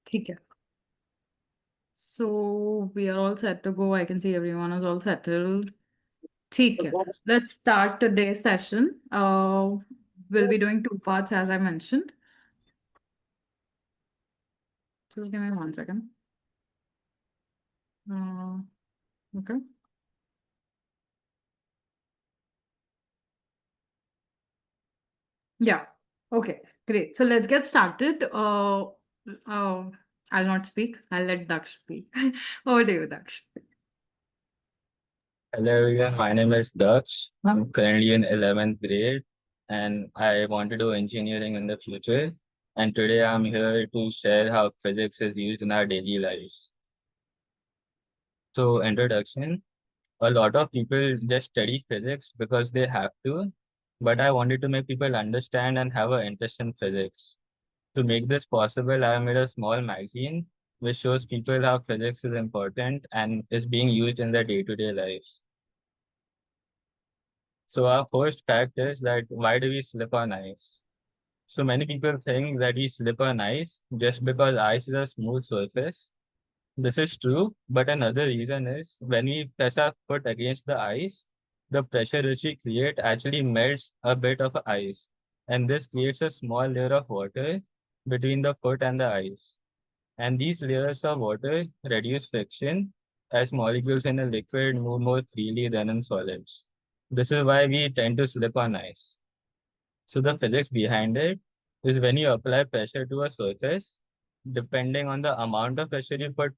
ठीक है. So we are all set to go. I can see everyone is all settled. ठीक है. Let's start today's session. We'll be doing two parts as I mentioned. Just give me 1 second. Uh, okay. Yeah. Okay. Great. So let's get started. I'll not speak. I'll let Daksh speak. Over to you, Daksh. Hello everyone, my name is Daksh. I'm currently in 11th grade and I want to do engineering in the future. And today I'm here to share how physics is used in our daily lives. So, introduction, a lot of people just study physics because they have to, but I wanted to make people understand and have an interest in physics. To make this possible, I have made a small magazine which shows people how physics is important and is being used in their day-to-day life. So our first fact is that why do we slip on ice? So many people think that we slip on ice just because ice is a smooth surface. This is true, but another reason is when we press our foot against the ice, the pressure which we create actually melts a bit of ice. And this creates a small layer of water between the foot and the ice. And these layers of water reduce friction as molecules in a liquid move more freely than in solids. This is why we tend to slip on ice. So the physics behind it is when you apply pressure to a surface, depending on the amount of pressure you put,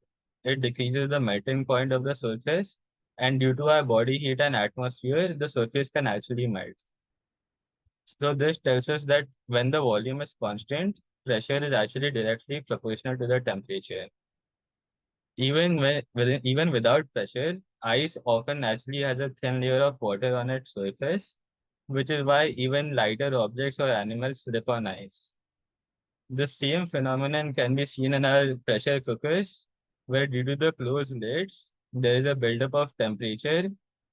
it decreases the melting point of the surface. And due to our body heat and atmosphere, the surface can actually melt. So this tells us that when the volume is constant, pressure is actually directly proportional to the temperature. Even without pressure, ice often naturally has a thin layer of water on its surface, which is why even lighter objects or animals slip on ice. The same phenomenon can be seen in our pressure cookers, where due to the closed lids, there is a buildup of temperature,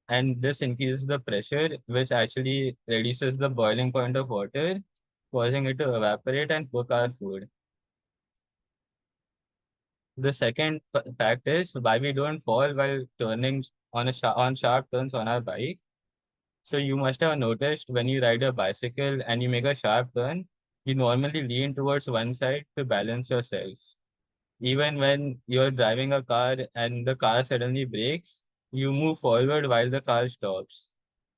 and this increases the pressure, which actually reduces the boiling point of water, causing it to evaporate and cook our food. The second fact is why we don't fall while turning on sharp turns on our bike. So you must have noticed when you ride a bicycle and you make a sharp turn, you normally lean towards one side to balance yourself. Even when you're driving a car and the car suddenly brakes, you move forward while the car stops.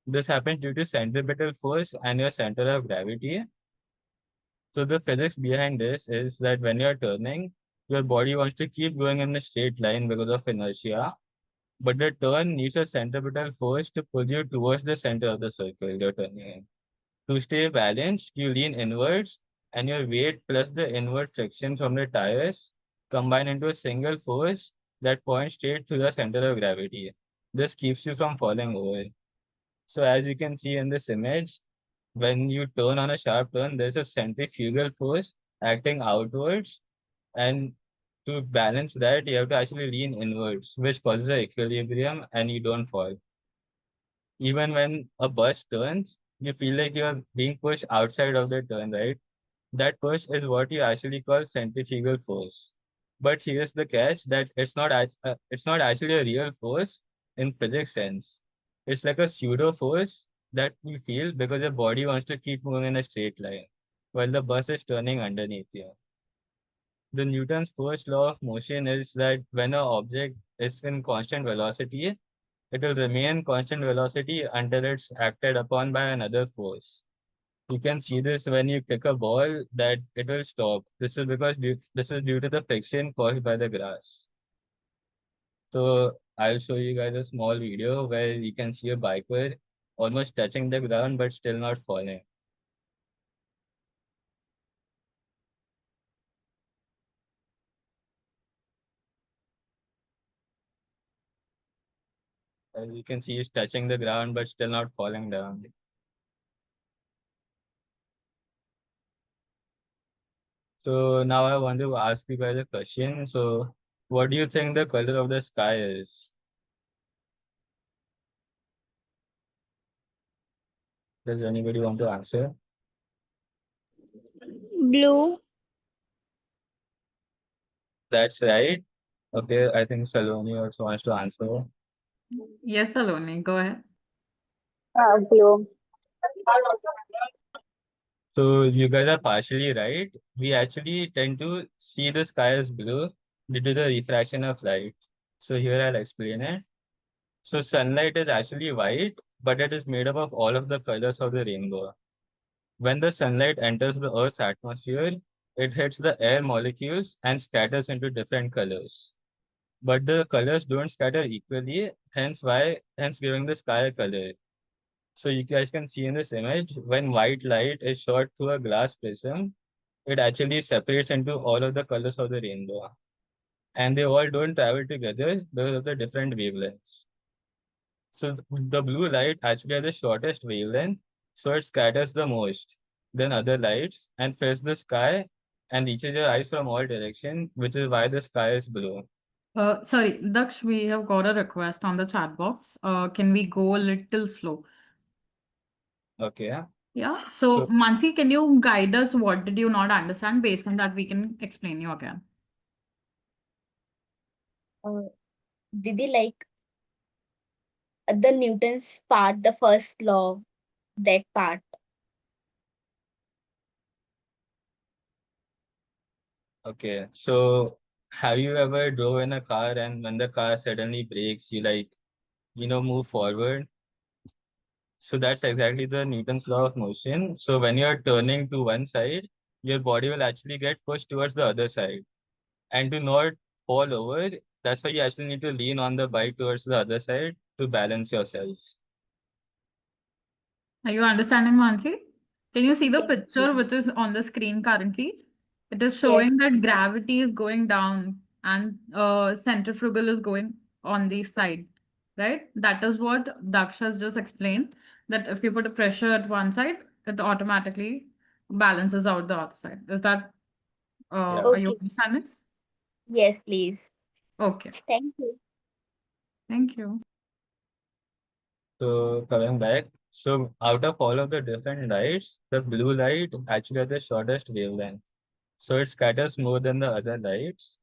This happens due to centripetal force and your center of gravity. So the physics behind this is that when you're turning, your body wants to keep going in a straight line because of inertia, but the turn needs a centripetal force to pull you towards the center of the circle you're turning in. To stay balanced, you lean inwards, and your weight plus the inward friction from the tires combine into a single force that points straight to the center of gravity. This keeps you from falling over. So as you can see in this image, when you turn on a sharp turn, there's a centrifugal force acting outwards, and to balance that, you have to actually lean inwards, which causes an equilibrium and you don't fall. Even when a bus turns, you feel like you're being pushed outside of the turn, right? That push is what you actually call centrifugal force. But here's the catch that it's not actually a real force in physics sense. It's like a pseudo force that we feel because your body wants to keep moving in a straight line while the bus is turning underneath you. The Newton's first law of motion is that when an object is in constant velocity, it will remain constant velocity until it's acted upon by another force. You can see this when you kick a ball that it will stop. This is due to the friction caused by the grass. So I'll show you guys a small video where you can see a biker almost touching the ground but still not falling. As you can see, he's touching the ground but still not falling down. So now I want to ask you guys a question. So what do you think the color of the sky is? Does anybody want to answer? Blue. That's right. Okay, I think Saloni also wants to answer. Yes, Saloni, go ahead. Glow. So you guys are partially right. We actually tend to see the sky as blue due to the refraction of light. So here I'll explain it. So sunlight is actually white, but it is made up of all of the colors of the rainbow. When the sunlight enters the Earth's atmosphere, it hits the air molecules and scatters into different colors. But the colors don't scatter equally, hence giving the sky a color. So you guys can see in this image, when white light is shot through a glass prism, it actually separates into all of the colors of the rainbow. And they all don't travel together because of the different wavelengths. So the blue light actually has the shortest wavelength, so it scatters the most than other lights and fills the sky and reaches your eyes from all directions, which is why the sky is blue. Sorry, Daksh, we have got a request on the chat box. Can we go a little slow? Okay. Yeah. So, So Mansi, can you guide us? What did you not understand? Based on that, we can explain you again. Uh, Didi, like the Newton's part, the first law, that part. okay. So have you ever drove in a car and when the car suddenly brakes, you move forward? So that's exactly the Newton's law of motion. So when you're turning to one side, your body will actually get pushed towards the other side. And to not fall over, that's why you actually need to lean on the bike towards the other side to balance yourself. Are you understanding, Mansi? Can you see the Yes, picture which is on the screen currently? It is yes, showing that gravity is going down and centrifugal is going on the side, right? That is what Daksh has just explained. That if you put a pressure at one side, it automatically balances out the other side. Is that, Yeah. are you okay. understanding? Yes, please. Okay, Thank you. thank you. So coming back, so out of all of the different lights, the blue light actually has the shortest wavelength. So it scatters more than the other lights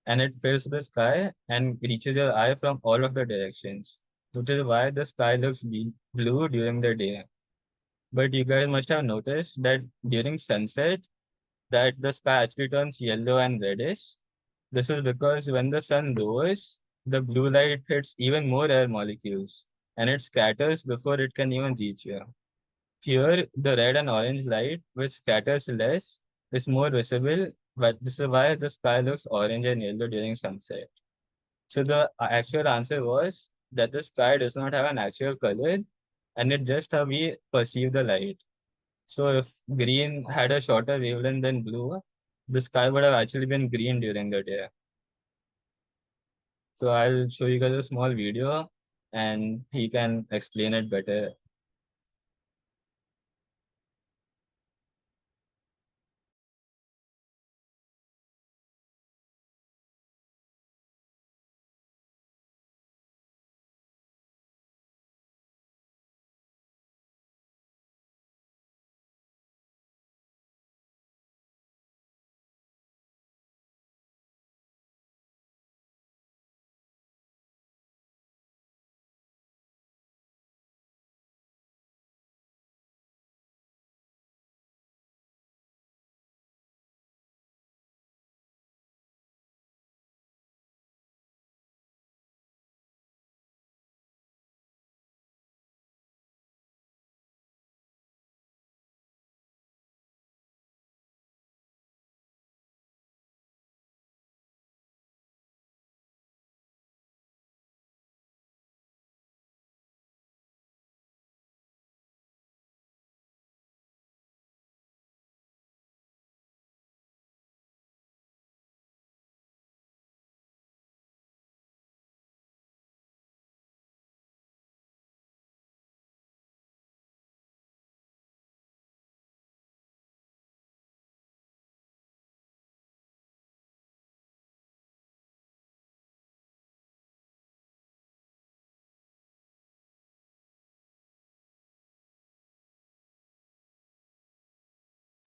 and it fills the sky and reaches your eye from all of the directions, which is why the sky looks blue during the day. But you guys must have noticed that during sunset, that the sky actually turns yellow and reddish. This is because when the sun lowers, the blue light hits even more air molecules and it scatters before it can even reach you. Here, the red and orange light, which scatters less, is more visible, but this is why the sky looks orange and yellow during sunset. So the actual answer was that the sky does not have an actual color and it just how we perceive the light. So if green had a shorter wavelength than blue, the sky would have actually been green during the day. So I'll show you guys a small video and he can explain it better.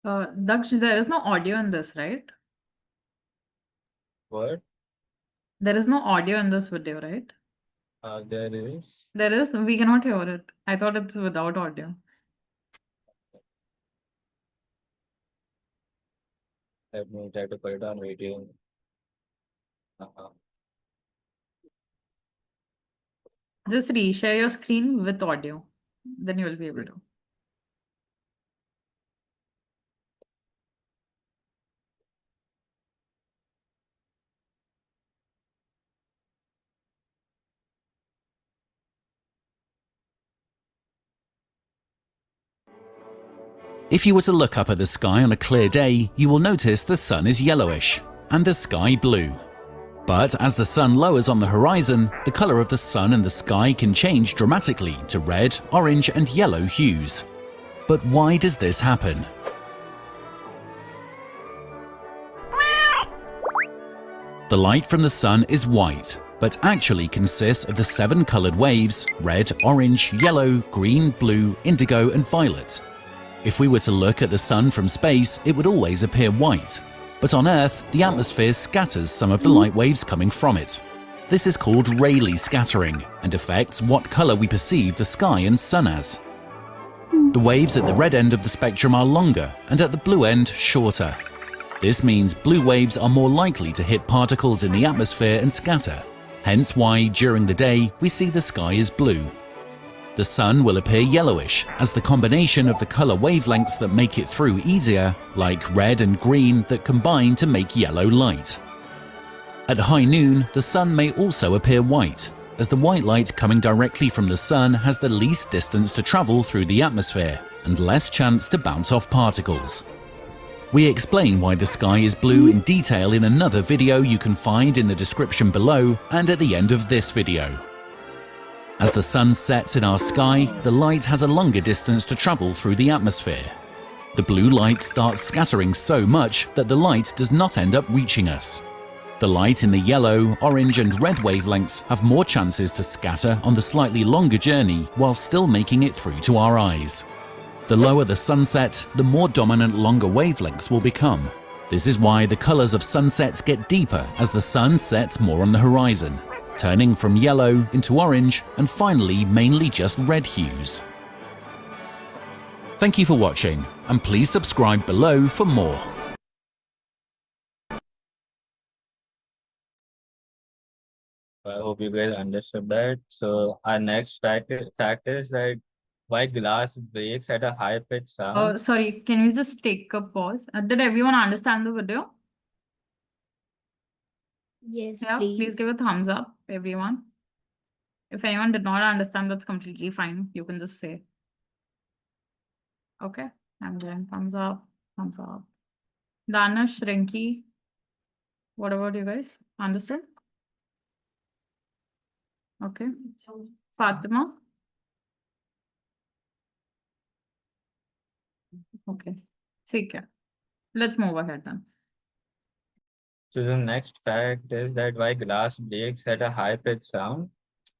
Daksh, there is no audio in this, right? What? There is no audio in this video, right? There is. There is. We cannot hear it. I thought it's without audio. Let me try to put it on video. Uh-huh. Just reshare your screen with audio. Then you will be able to. If you were to look up at the sky on a clear day, you will notice the sun is yellowish and the sky blue. But as the sun lowers on the horizon, the color of the sun and the sky can change dramatically to red, orange and yellow hues. But why does this happen? The light from the sun is white, but actually consists of the 7 colored waves: red, orange, yellow, green, blue, indigo and violet. If we were to look at the sun from space, it would always appear white. But on Earth, the atmosphere scatters some of the light waves coming from it. This is called Rayleigh scattering and affects what color we perceive the sky and sun as. The waves at the red end of the spectrum are longer and at the blue end shorter. This means blue waves are more likely to hit particles in the atmosphere and scatter. Hence why, during the day, we see the sky as blue. The sun will appear yellowish as the combination of the color wavelengths that make it through easier, like red and green, that combine to make yellow light. At high noon, the sun may also appear white, as the white light coming directly from the sun has the least distance to travel through the atmosphere and less chance to bounce off particles. We explain why the sky is blue in detail in another video you can find in the description below and at the end of this video. As the sun sets in our sky, the light has a longer distance to travel through the atmosphere. The blue light starts scattering so much that the light does not end up reaching us. The light in the yellow, orange and red wavelengths have more chances to scatter on the slightly longer journey while still making it through to our eyes. The lower the sunset, the more dominant longer wavelengths will become. This is why the colors of sunsets get deeper as the sun sets more on the horizon, turning from yellow into orange and finally mainly just red hues. Thank you for watching, and please subscribe below for more. I hope you guys understood that. So our next fact is that why glass breaks at a high pitched sound. Sorry, can you just take a pause? Did everyone understand the video? Yes, Yeah, please please. give a thumbs up, everyone. If anyone did not understand, that's completely fine. You can just say. Okay, I'm giving thumbs up, thumbs up. Danish, Rinky, what about you guys? Understood? Okay. Fatima? Okay. ठीक है. Let's move ahead then. So the next fact is that why glass breaks at a high pitched sound.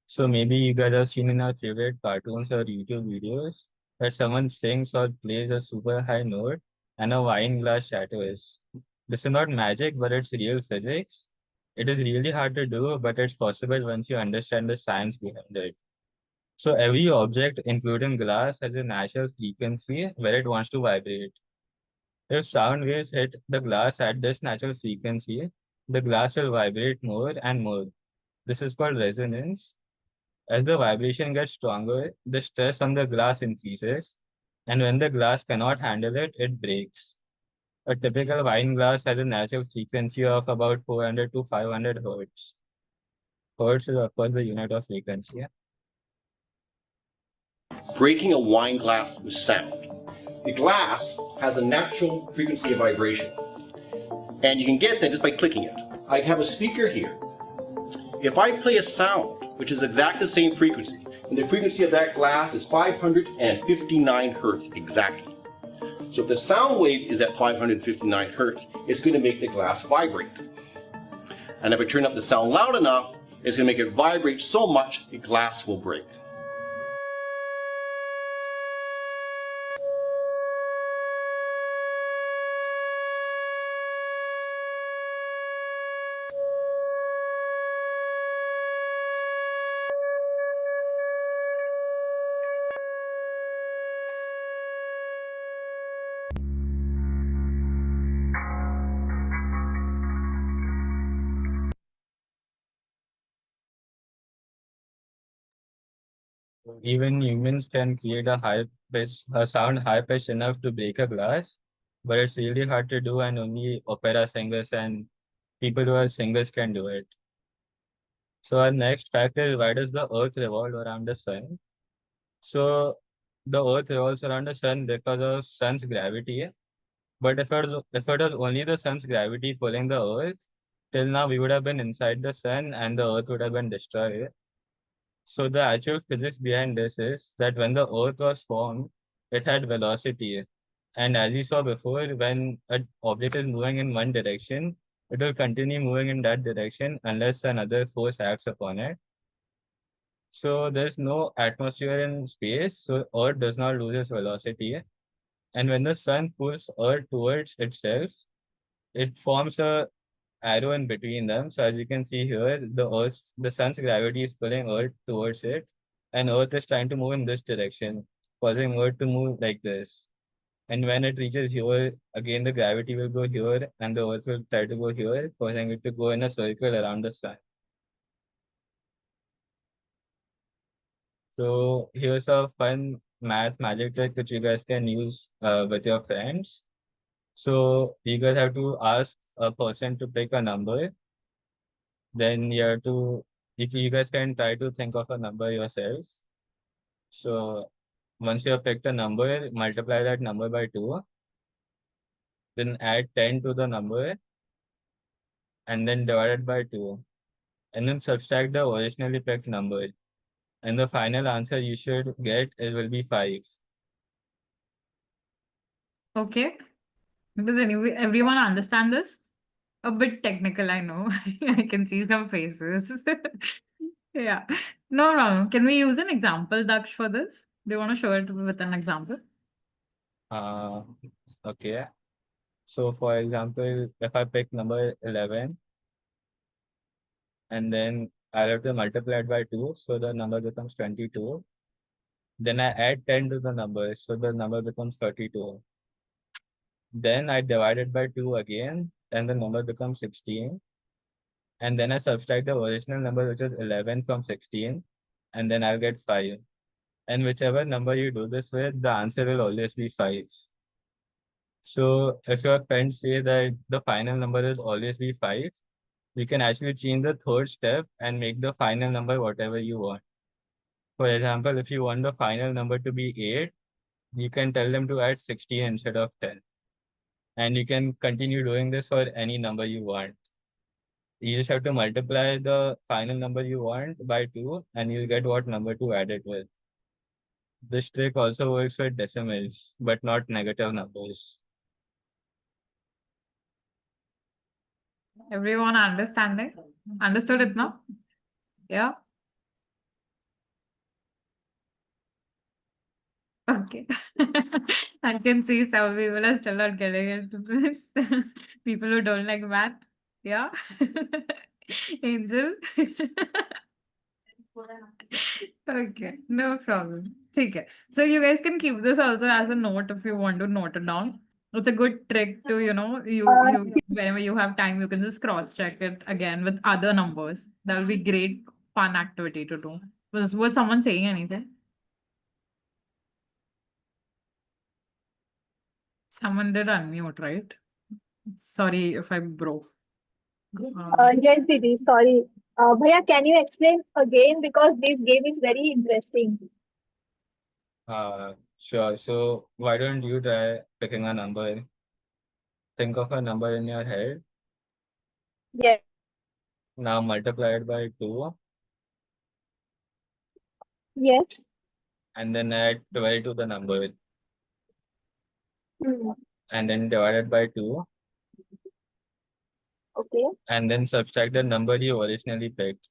So maybe you guys have seen in our favorite cartoons or YouTube videos that someone sings or plays a super high note and a wine glass shatters. This is not magic, but it's real physics. It is really hard to do, but it's possible once you understand the science behind it. So every object, including glass, has a natural frequency where it wants to vibrate. If sound waves hit the glass at this natural frequency, the glass will vibrate more and more. This is called resonance. As the vibration gets stronger, the stress on the glass increases, and when the glass cannot handle it, it breaks. A typical wine glass has a natural frequency of about 400 to 500 hertz. Hertz is, of course, the unit of frequency. Breaking a wine glass with sound. The glass has a natural frequency of vibration, and you can get that just by clicking it. I have a speaker here. If I play a sound, which is exactly the same frequency, and the frequency of that glass is 559 hertz exactly. So if the sound wave is at 559 hertz, it's going to make the glass vibrate. And if I turn up the sound loud enough, it's going to make it vibrate so much the glass will break. Even humans can create a sound high pitched enough to break a glass, but it's really hard to do, and only opera singers and people who are singers can do it. So our next fact is, why does the Earth revolve around the sun? So the Earth revolves around the sun because of sun's gravity. But if it was only the sun's gravity pulling the Earth, till now we would have been inside the sun and the Earth would have been destroyed. So the actual physics behind this is that when the Earth was formed, it had velocity. And as we saw before, when an object is moving in one direction, it will continue moving in that direction unless another force acts upon it. So there's no atmosphere in space, so Earth does not lose its velocity. And when the sun pulls Earth towards itself, it forms a arrow in between them. So as you can see here, the sun's gravity is pulling Earth towards it, and Earth is trying to move in this direction, causing Earth to move like this. And when it reaches here, again the gravity will go here, and the Earth will try to go here, causing it to go in a circle around the sun. So here's a fun math magic trick which you guys can use with your friends. So you guys have to ask a person to pick a number. Then you guys can try to think of a number yourselves. So once you have picked a number, multiply that number by 2, then add 10 to the number, and then divide it by 2. And then subtract the originally picked number. And the final answer you should get it will be 5. Okay. Does everyone understand this? A bit technical, I know. I can see some faces. Yeah. No, no. Can we use an example, Daksh, for this? Do you want to show it with an example? Uh, okay. So for example, if I pick number 11, and then I have to multiply it by 2, so the number becomes 22. Then I add 10 to the number, so the number becomes 32. Then I divide it by 2 again, and the number becomes 16. And then I subtract the original number, which is 11 from 16, and then I'll get 5. And whichever number you do this with, the answer will always be 5. So if your friends say that the final number will always be 5, you can actually change the third step and make the final number whatever you want. For example, if you want the final number to be 8, you can tell them to add 16 instead of 10. And you can continue doing this for any number you want. You just have to multiply the final number you want by 2 and you'll get what number to add it with. This trick also works with decimals, but not negative numbers. Everyone understanding? Understood it now? Yeah. Okay. I can see some people are still not getting into this. People who don't like math. Yeah. Angel. Okay, no problem. Take it. So you guys can keep this also as a note if you want to note it down. It's a good trick to, you whenever you have time, you can just cross check it again with other numbers. That will be great fun activity to do. Was someone saying anything? Someone did unmute, right? Sorry if I broke. Yes, Didi, sorry. Bhaiya, can you explain again because this game is very interesting. Sure. So why don't you try picking a number? Think of a number in your head. Yes. Now multiply it by 2 Yes. and then add 12 to the number Hmm. and then divide it by 2 Okay. and then subtract the number you originally picked.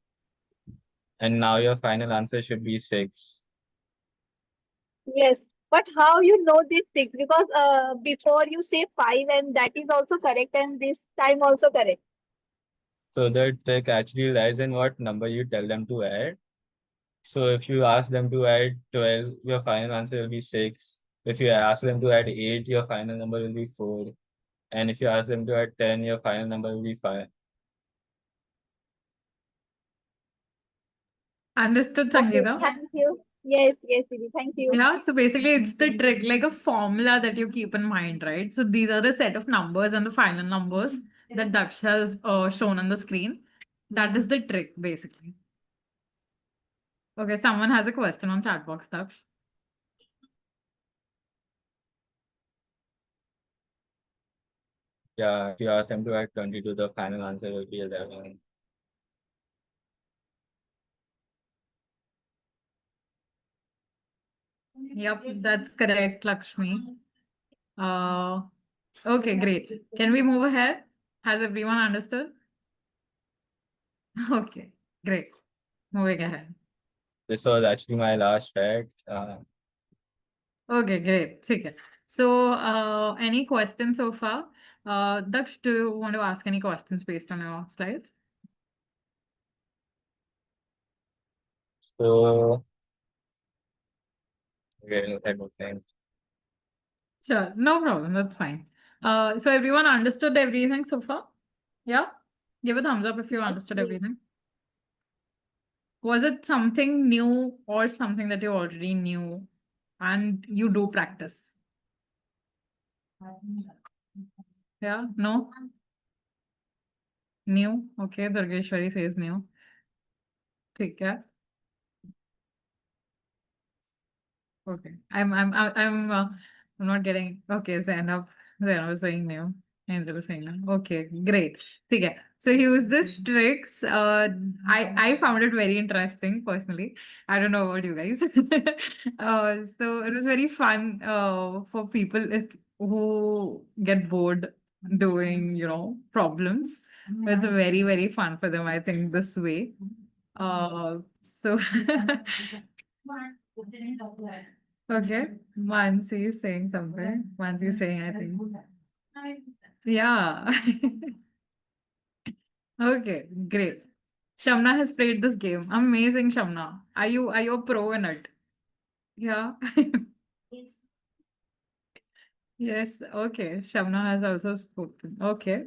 And now your final answer should be 6. Yes. But how you know this thing? Because before you say 5 and that is also correct and this time also correct. So the trick actually lies in what number you tell them to add. So if you ask them to add 12, your final answer will be 6. If you ask them to add 8, your final number will be 4. And if you ask them to add 10, your final number will be 5. Understood, Okay. Sangeeta? Thank you. Yes, yes, Didi. Thank you. Yeah, so basically it's the trick, like a formula that you keep in mind, right? So these are the set of numbers and the final numbers that Daksh has shown on the screen. That is the trick, basically. Okay, someone has a question on chat box, Daksh. Yeah, if you ask them to add 22, the final answer will be 11. Yep, that's correct, Lakshmi. Uh, okay, great. Can we move ahead? Has everyone understood? Okay, great. Moving ahead. This was actually my last fact. Okay, great. Okay. So, any questions so far? Daksh, do you want to ask any questions based on your slides? So, okay, let me think. Sure, no problem. That's fine. So everyone understood everything so far? Yeah? Give a thumbs up if you Yes, understood please. everything. Was it something new or something that you already knew and you do practice? Yeah? No? New? Okay, Durgeshwari says new. ठीक है. Okay. I'm not getting. Okay, Zainab is saying no. Angel is saying no. Okay, great. Okay. So use this tricks. I found it very interesting personally. I don't know about you guys. So it was very fun for people who get bored doing, problems. It's very fun for them, I think, this way. So okay, Mansi is saying something. Mansi is saying, I think. Yeah. Okay, great. Shamna has played this game. Amazing, Shamna. Are you a pro in it? Yeah. Yes. Okay. Shamna has also spoken. Okay.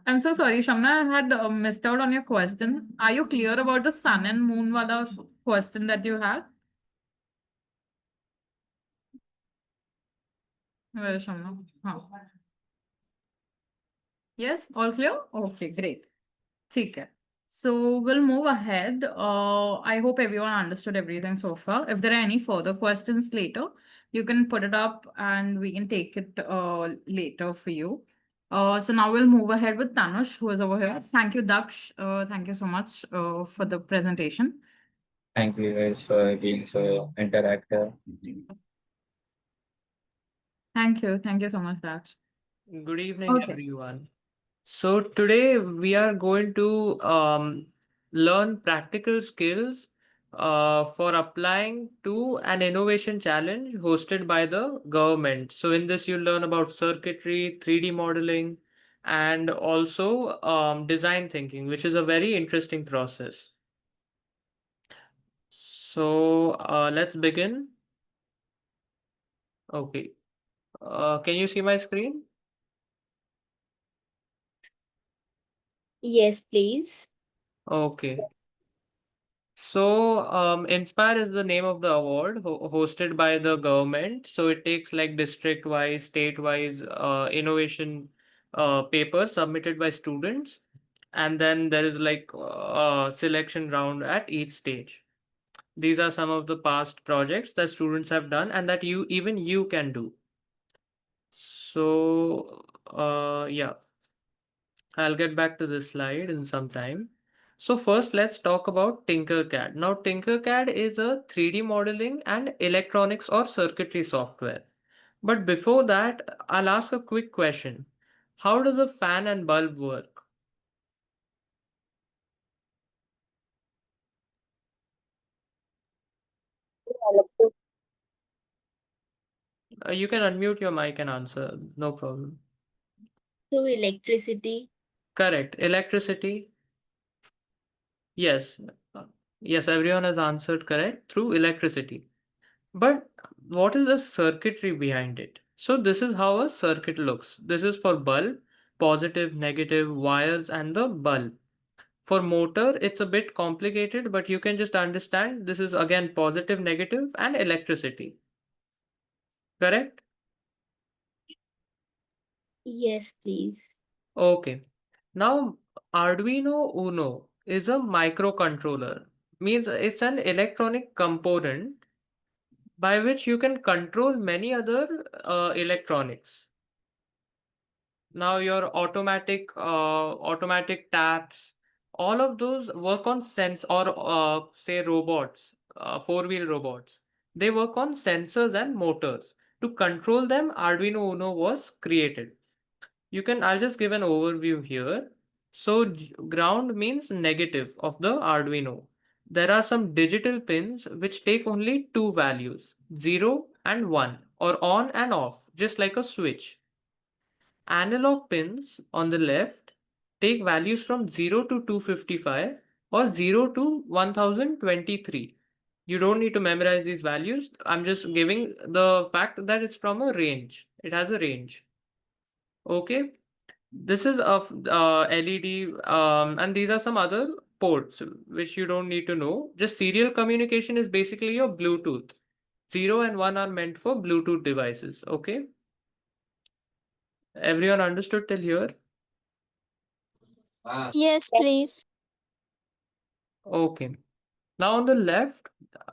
I'm so sorry, Shamna. I had missed out on your question. Are you clear about the sun and moon wala question that you had? Where is Shamna? Huh. Yes, all clear? Okay, great. ठीक है. So we'll move ahead. I hope everyone understood everything so far. If there are any further questions later, you can put it up and we can take it later for you. So now we'll move ahead with Tanush, who is over here. Thank you, Daksh. Thank you so much for the presentation. Thank you guys for being so interactive. Thank you. Thank you so much, Daksh. Good evening, Okay. everyone. So today we are going to learn practical skills for applying to an innovation challenge hosted by the government. So in this, you'll learn about circuitry, 3D modeling, and also design thinking, which is a very interesting process. So let's begin. Okay. Can you see my screen? Yes, please. Okay. So, Inspire is the name of the award hosted by the government. So it takes like district-wise, state-wise innovation papers submitted by students, and then there is like a selection round at each stage. These are some of the past projects that students have done and that you can do. So, yeah. I'll get back to this slide in some time. So first, let's talk about Tinkercad. Now, Tinkercad is a 3D modeling and electronics or circuitry software. But before that, I'll ask a quick question. How does a fan and bulb work? You can unmute your mic and answer, no problem. Through electricity. Correct. Electricity? Yes. Yes, everyone has answered correct. Through electricity. But what is the circuitry behind it? So this is how a circuit looks. This is for bulb, positive, negative, wires, and the bulb. For motor, it's a bit complicated, but you can just understand this is again positive, negative, and electricity. Correct? Yes, please. Okay. Now, Arduino Uno is a microcontroller. Means it's an electronic component by which you can control many other electronics. Now your automatic taps, all of those work on sense or say robots, four-wheel robots. They work on sensors and motors. To control them, Arduino Uno was created. I'll just give an overview here. So ground means negative of the Arduino. There are some digital pins which take only two values, 0 and 1, or on and off, just like a switch. Analog pins on the left take values from 0 to 255 or 0 to 1023. You don't need to memorize these values. I'm just giving the fact that it's from a range. It has a range. Okay. This is of LED, and these are some other ports which you don't need to know. Just serial communication is basically your Bluetooth. 0 and 1 are meant for Bluetooth devices. Okay. Everyone understood till here? Yes, please. Okay. Now on the left,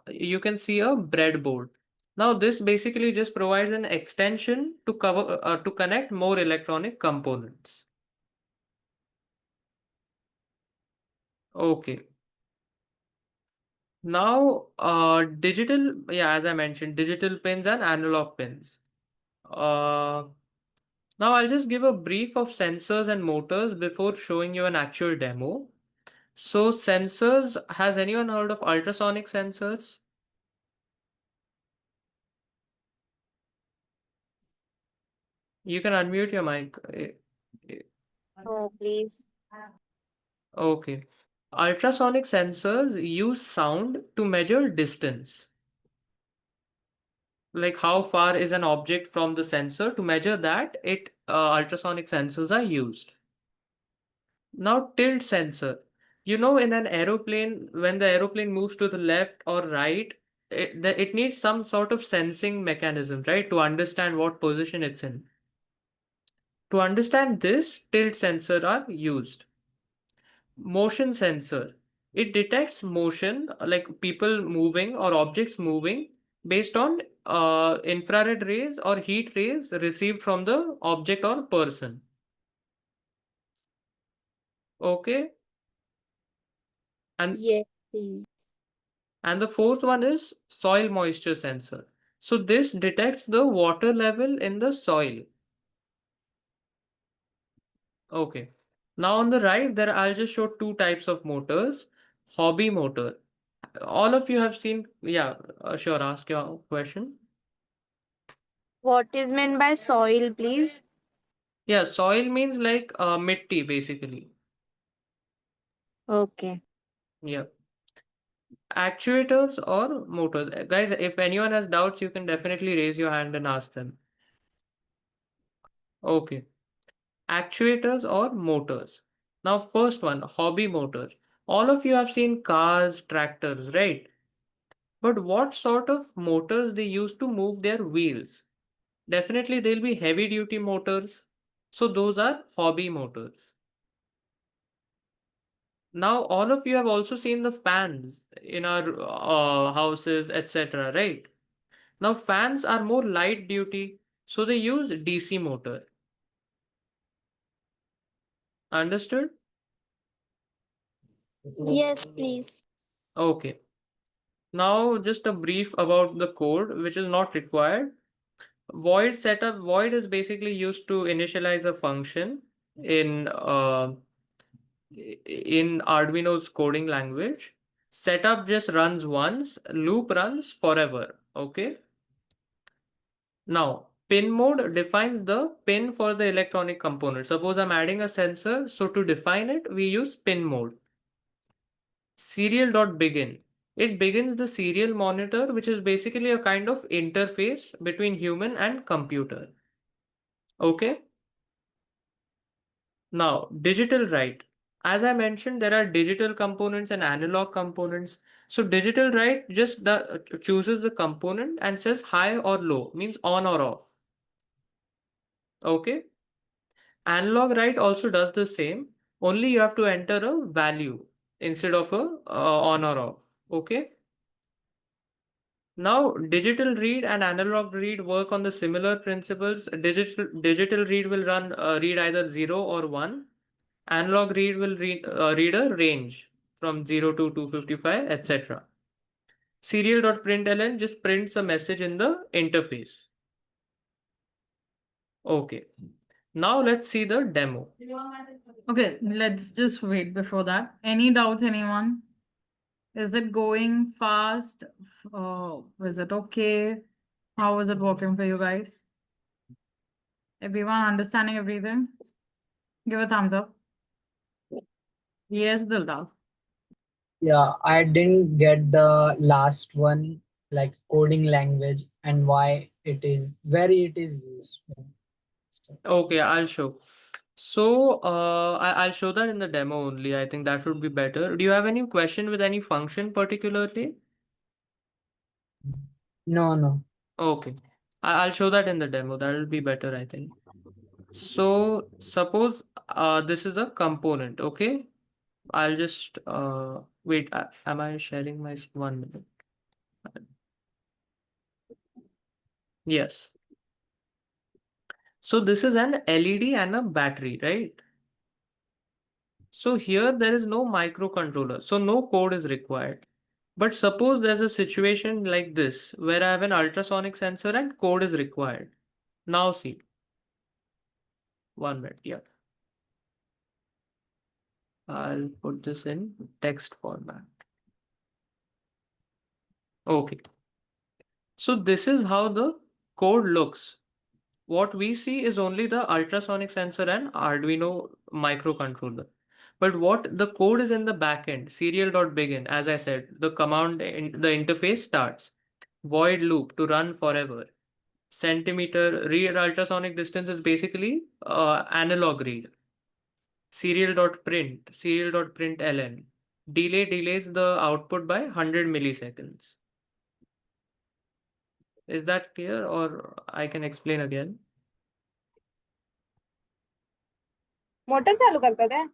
you can see a breadboard. Now this basically just provides an extension to to connect more electronic components. Okay. Now, as I mentioned, digital pins and analog pins. Uh, Now I'll just give a brief of sensors and motors before showing you an actual demo. So sensors, has anyone heard of ultrasonic sensors? You can unmute your mic. Oh, please. Okay. Ultrasonic sensors use sound to measure distance. Like how far is an object from the sensor? To measure that, ultrasonic sensors are used. Now tilt sensor. You know, in an aeroplane, when the aeroplane moves to the left or right, it needs some sort of sensing mechanism, right? To understand what position it's in. To understand this, tilt sensor are used. Motion sensor. It detects motion, like people moving or objects moving, based on infrared rays or heat rays received from the object or person. Okay. And Yes, please. And the fourth one is soil moisture sensor. So this detects the water level in the soil. Okay. Now on the right, there I'll just show two types of motors. Hobby motor. All of you have seen, yeah, sure, ask your question. What is meant by soil, please? Yeah, soil means like mitti basically. Okay. Yeah. Actuators or motors. Guys, if anyone has doubts, you can definitely raise your hand and ask them. Okay. Actuators or motors. Now, first one, hobby motor. All of you have seen cars, tractors, right? But what sort of motors they use to move their wheels? Definitely, they'll be heavy duty motors. So, those are hobby motors. Now, all of you have also seen the fans in our houses, etc., right? Now, fans are more light duty, so they use DC motor. Understood? Yes, please. Okay. Now, just a brief about the code, which is not required. Void is basically used to initialize a function in Arduino's coding language. Setup just runs once, loop runs forever. Okay. Now, pin mode defines the pin for the electronic component. Suppose I'm adding a sensor, so to define it, we use pin mode. Serial.begin. It begins the serial monitor, which is basically a kind of interface between human and computer. Okay. Now, digital write. As I mentioned, there are digital components and analog components. So digital write just chooses the component and says high or low, means on or off. Okay. Analog write also does the same, only you have to enter a value instead of a on or off. Okay. Now, digital read and analog read work on the similar principles. Digital read will read either 0 or 1. Analog read will read a range from 0 to 255, etc. Serial.println just prints a message in the interface. Okay. Now let's see the demo. Okay, let's just wait before that. Any doubts, anyone? Is it going fast? Is it okay? How is it working for you guys? Everyone understanding everything? Give a thumbs up. Yes, Dildal. Yeah, I didn't get the last one, like coding language and why it is, where it is used. So, Okay, I'll show. So I'll show that in the demo only. I think that would be better. Do you have any question with any function particularly? no. Okay. I'll show that in the demo. That will be better, I think. So suppose this is a component, okay? I'll just wait. Am I sharing my 1 minute? Yes. So this is an LED and a battery, right? So here there is no microcontroller, so no code is required. But suppose there's a situation like this where I have an ultrasonic sensor and code is required. Now see, 1 minute. Yeah, I'll put this in text format. Okay. So this is how the code looks. What we see is only the ultrasonic sensor and Arduino microcontroller. But what the code is in the backend, serial.begin, as I said, the command in the interface starts. Void loop to run forever. Centimeter read ultrasonic distance is basically analog read. Serial.println. Delay delays the output by 100 milliseconds. Is that clear or I can explain again? Motor चालू करता है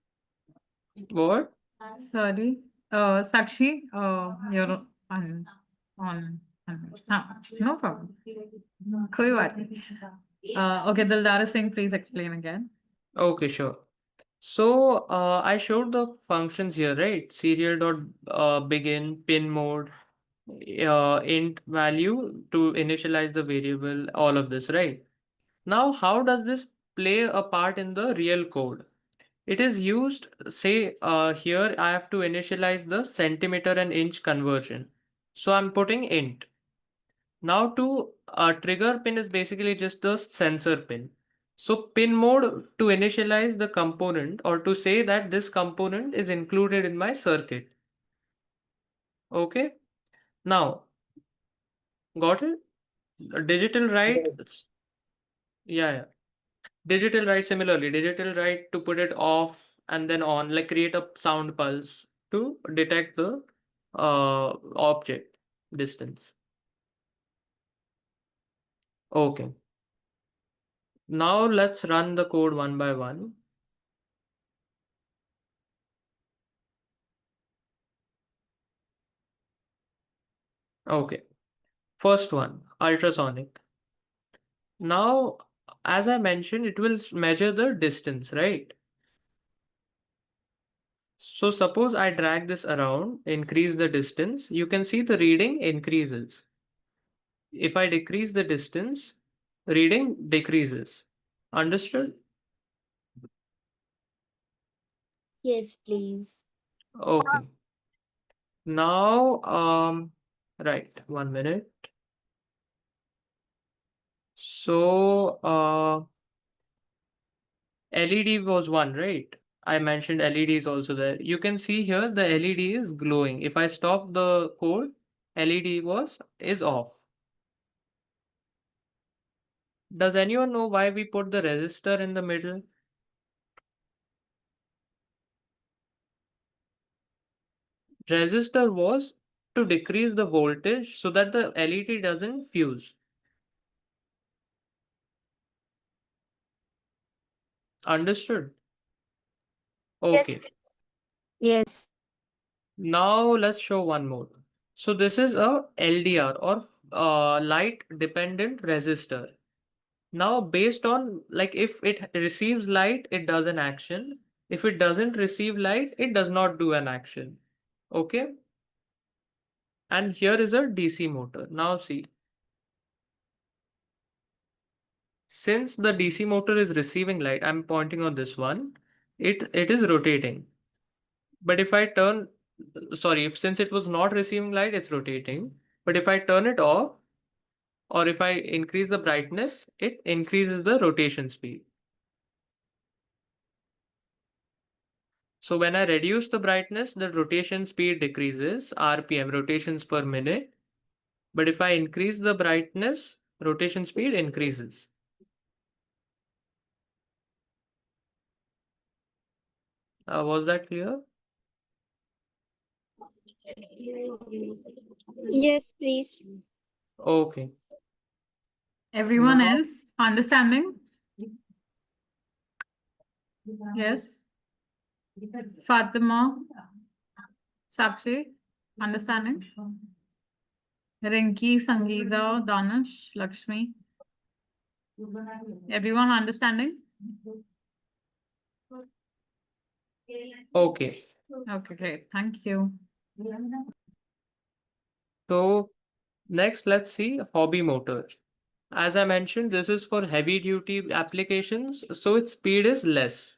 What? Sorry. Sakshi, you're on. No problem. कोई बात नहीं. Okay, Dildar is saying, please explain again. Okay, sure. So I showed the functions here, right? Serial.begin, pin mode, int value to initialize the variable, all of this, right? Now, how does this play a part in the real code? It is used, say, here I have to initialize the centimeter and inch conversion. So I'm putting int. Now to trigger pin is basically just the sensor pin. So pin mode to initialize the component or to say that this component is included in my circuit. Okay. Now, got it? Digital write. Yeah. Digital write similarly. Digital write to put it off and then on, like create a sound pulse to detect the object distance. Okay. Now let's run the code one by one. Okay. First one, ultrasonic. Now, as I mentioned, it will measure the distance, right? So suppose I drag this around, increase the distance, you can see the reading increases. If I decrease the distance, reading decreases. Understood? Yes, please. Okay. Now, right, 1 minute. So, LED was one, right? I mentioned LED is also there. You can see here the LED is glowing. If I stop the code, LED is off. Does anyone know why we put the resistor in the middle? Resistor was to decrease the voltage so that the LED doesn't fuse. Understood? Yes. Okay. Yes. Now let's show one more. So this is a LDR or light dependent resistor. Now based on, like, if it receives light, it does an action. If it doesn't receive light, it does not do an action. Okay. And here is a DC motor. Now see, since the DC motor is receiving light, I'm pointing on this one, it is rotating. But if I turn, sorry, if since it was not receiving light, it's rotating. But if I turn it off, or if I increase the brightness, it increases the rotation speed. So when I reduce the brightness, the rotation speed decreases, RPM, rotations per minute. But if I increase the brightness, rotation speed increases. Was that clear? Yes, please. Okay. Everyone Now, else understanding? Yes. Fatima, Sakshi, understanding? Rinki, Sangeeta, Danish, Lakshmi. Everyone understanding? okay. Okay, great. Thank you. So next, let's see hobby motor. As I mentioned, this is for heavy duty applications, so its speed is less.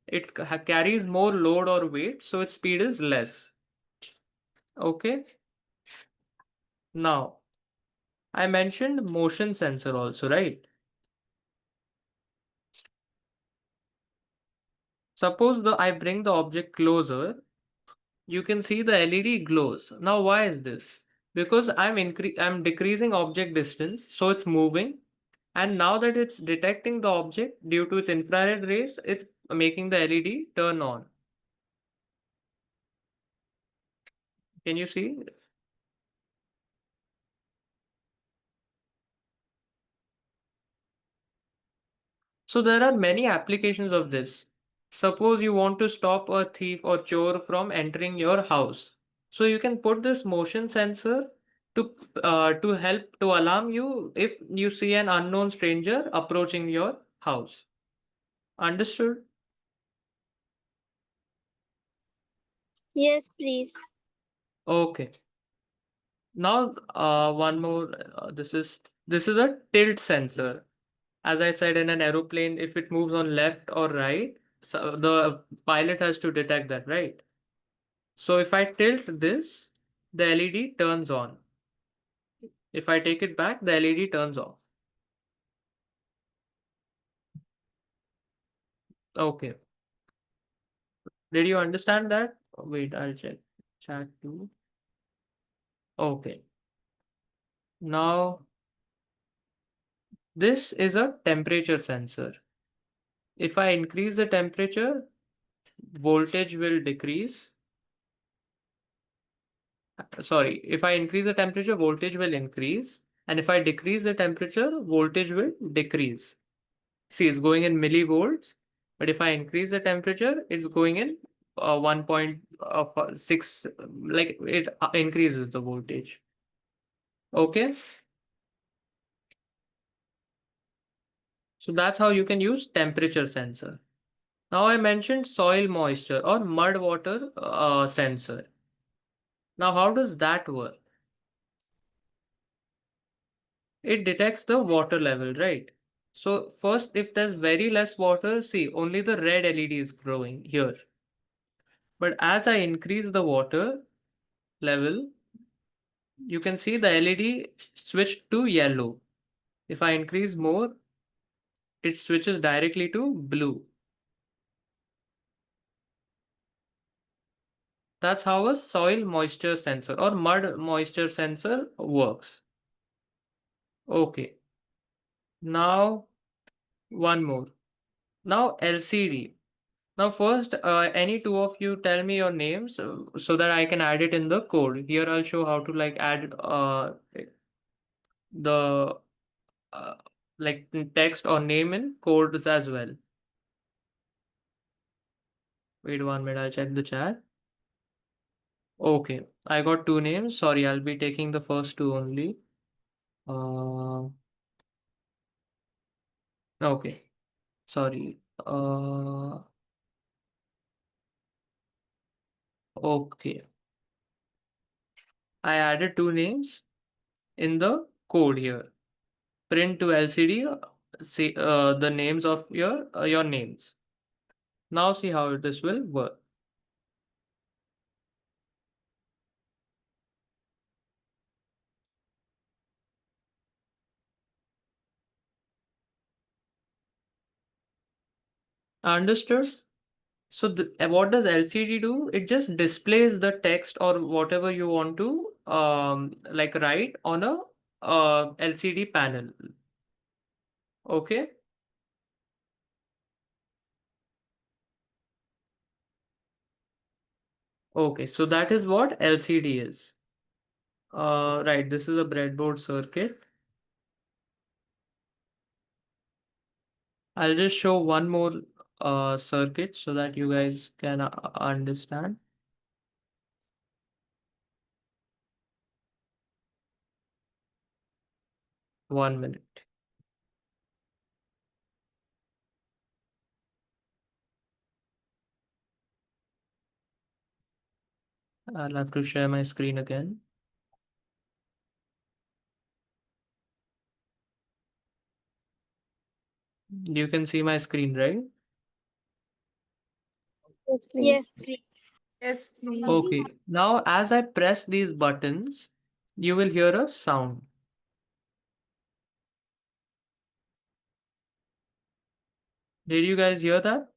It carries more load or weight, so its speed is less. Okay. Now, I mentioned motion sensor also, right? Suppose I bring the object closer, you can see the LED glows. Now, why is this? Because I'm decreasing object distance, so it's moving. And now that it's detecting the object due to its infrared rays, it's making the LED turn on. Can you see? So there are many applications of this. Suppose you want to stop a thief or chore from entering your house. So you can put this motion sensor to help to alarm you if you see an unknown stranger approaching your house. Understood? Yes, please. Okay. Now one more. This is a tilt sensor. As I said, in an aeroplane, if it moves on left or right, so the pilot has to detect that, right? So if I tilt this, the LED turns on. If I take it back, the LED turns off. Okay. Did you understand that? Wait, I'll check. Chat too. Okay. Now, this is a temperature sensor. If I increase the temperature, voltage will decrease. Sorry, if I increase the temperature, voltage will increase. And if I decrease the temperature, voltage will decrease. See, it's going in millivolts, but if I increase the temperature, it's going in 1.6, like it increases the voltage. Okay. So that's how you can use temperature sensor. Now I mentioned soil moisture or mud water sensor. Now how does that work? It detects the water level, right? So first, if there's very less water, see, only the red LED is growing here. But as I increase the water level, you can see the LED switched to yellow. If I increase more, it switches directly to blue. That's how a soil moisture sensor or mud moisture sensor works. Okay. Now, one more. Now LCD. Now, first, any two of you tell me your names so that I can add it in the code. Here, I'll show how to like add the uh, like text or name in codes as well. Wait 1 minute, I'll check the chat. Okay, I got two names. Sorry, I'll be taking the first two only. Okay, sorry. Okay, I added two names in the code here. Print to LCD, see the names of your names. Now see how this will work. Understood? So what does LCD do? It just displays the text or whatever you want to like write on a LCD panel. Okay. Okay, so that is what LCD is. Right, this is a breadboard circuit. I'll just show one more circuit so that you guys can understand. 1 minute. I'll have to share my screen again. You can see my screen, right? Yes, please. Yes, please. Yes, please. Okay, now as I press these buttons, you will hear a sound. Did you guys hear that?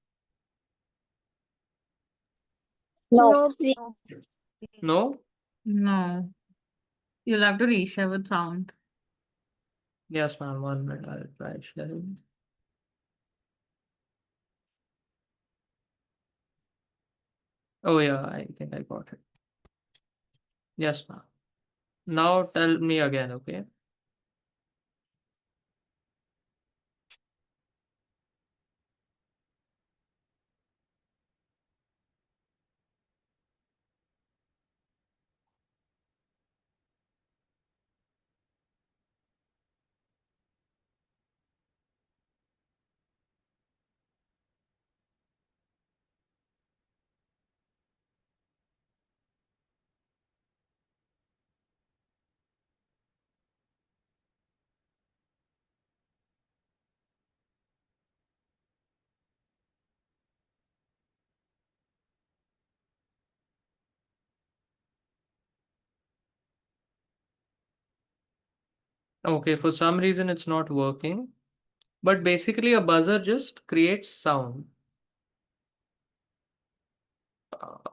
No, please. No? No. You'll have to reshare with sound. Yes, ma'am. 1 minute. I'll try sharing. Oh, yeah, I think I got it. Yes, ma'am. Now tell me again, okay? Okay, for some reason it's not working. But basically a buzzer just creates sound.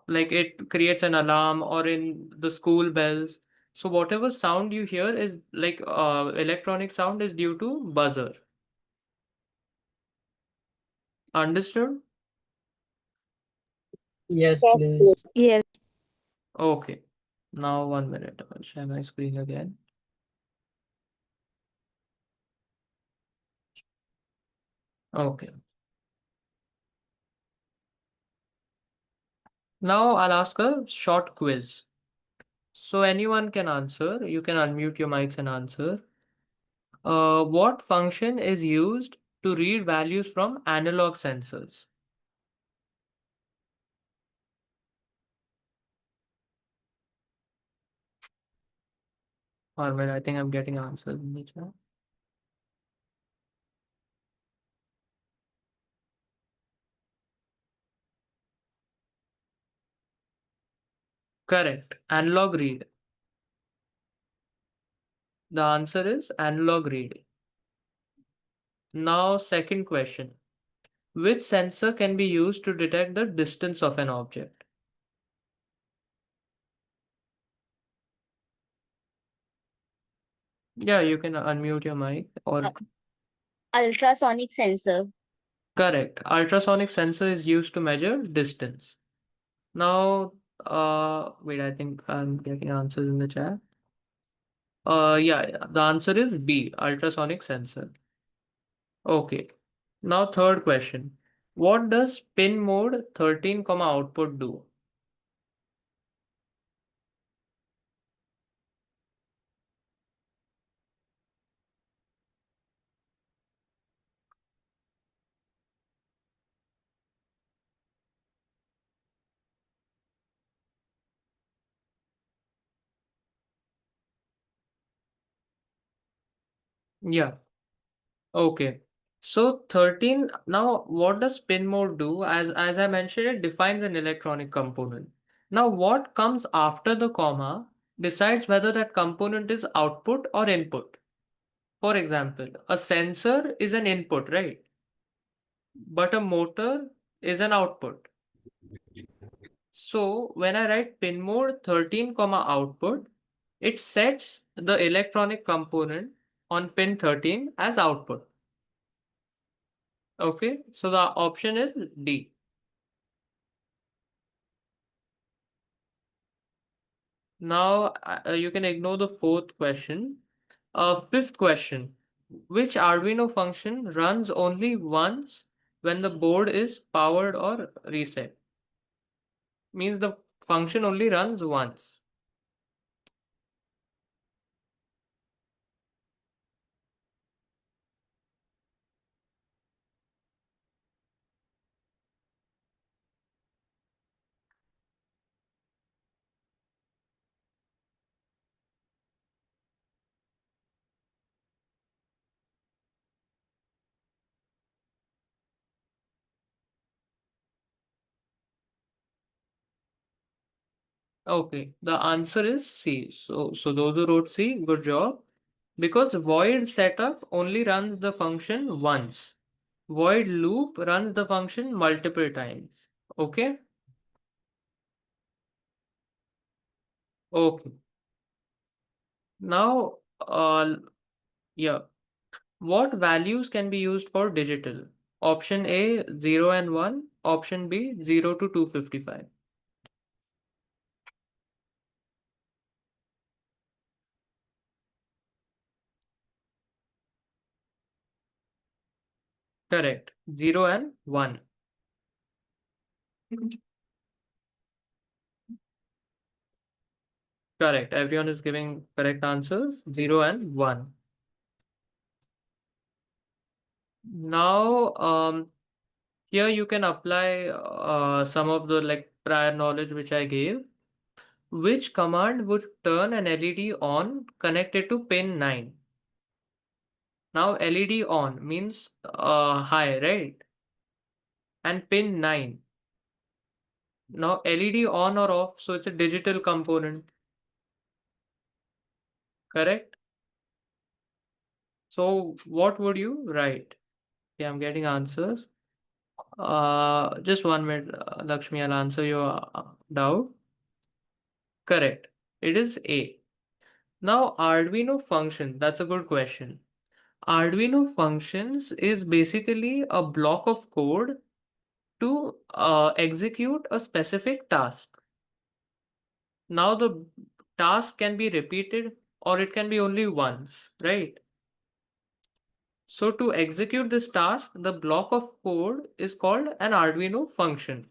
Like it creates an alarm or in the school bells. So whatever sound you hear is like electronic sound is due to buzzer. Understood? Yes, Yes, please. please. Yes. Okay. Now 1 minute. I'll share my screen again. Okay. Now I'll ask a short quiz. So anyone can answer. You can unmute your mics and answer. What function is used to read values from analog sensors? One minute, I think I'm getting answers in the chat. Correct. Analog read. The answer is analog read. Now, second question. Which sensor can be used to detect the distance of an object? Yeah, you can unmute your mic or Ultrasonic sensor. Correct. Ultrasonic sensor is used to measure distance. Now, wait, I think I'm getting answers in the chat. Yeah, the answer is B, ultrasonic sensor. Okay. Now, third question. What does pin mode 13, output do? Yeah. Okay. So 13, now what does pin mode do? As I mentioned, it defines an electronic component. Now what comes after the comma decides whether that component is output or input. For example, a sensor is an input, right? But a motor is an output. So when I write pin mode 13, output, it sets the electronic component on pin 13 as output. Okay, so the option is D. Now you can ignore the fourth question. Fifth question. Which Arduino function runs only once when the board is powered or reset? Means the function only runs once. Okay, the answer is C. So those who wrote C, good job. Because void setup only runs the function once. Void loop runs the function multiple times. Okay? Okay. Now, yeah. What values can be used for digital? Option A 0 and 1, option B 0 to 255. Correct. 0 and 1. Correct. Everyone is giving correct answers. 0 and 1. Now, here you can apply some of the prior knowledge which I gave. Which command would turn an LED on connected to pin 9? Now LED on means high, right? And pin 9. Now LED on or off, so it's a digital component, correct? So what would you write? Yeah, I'm getting answers. Just 1 minute, Lakshmi, I'll answer your doubt. Correct. It is A. Now Arduino function, that's a good question. Arduino functions is basically a block of code to execute a specific task. Now the task can be repeated or it can be only once, right? So to execute this task, the block of code is called an Arduino function.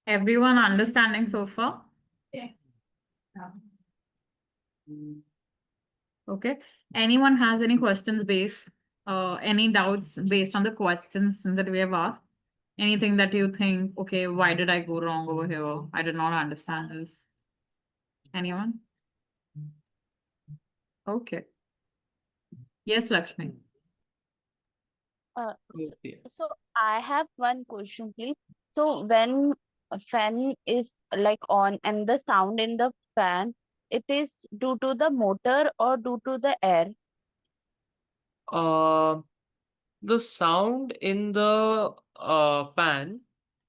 Everyone understanding so far? Yeah. Okay. Anyone has any questions any doubts based on the questions that we have asked? Anything that you think, okay, why did I go wrong over here? I did not understand this. Anyone? Okay. Yes, Lakshmi. Uh, Okay. so I have one question, please. So when a fan is like on and the sound in the fan, it is due to the motor or due to the air? Uh, the sound in the fan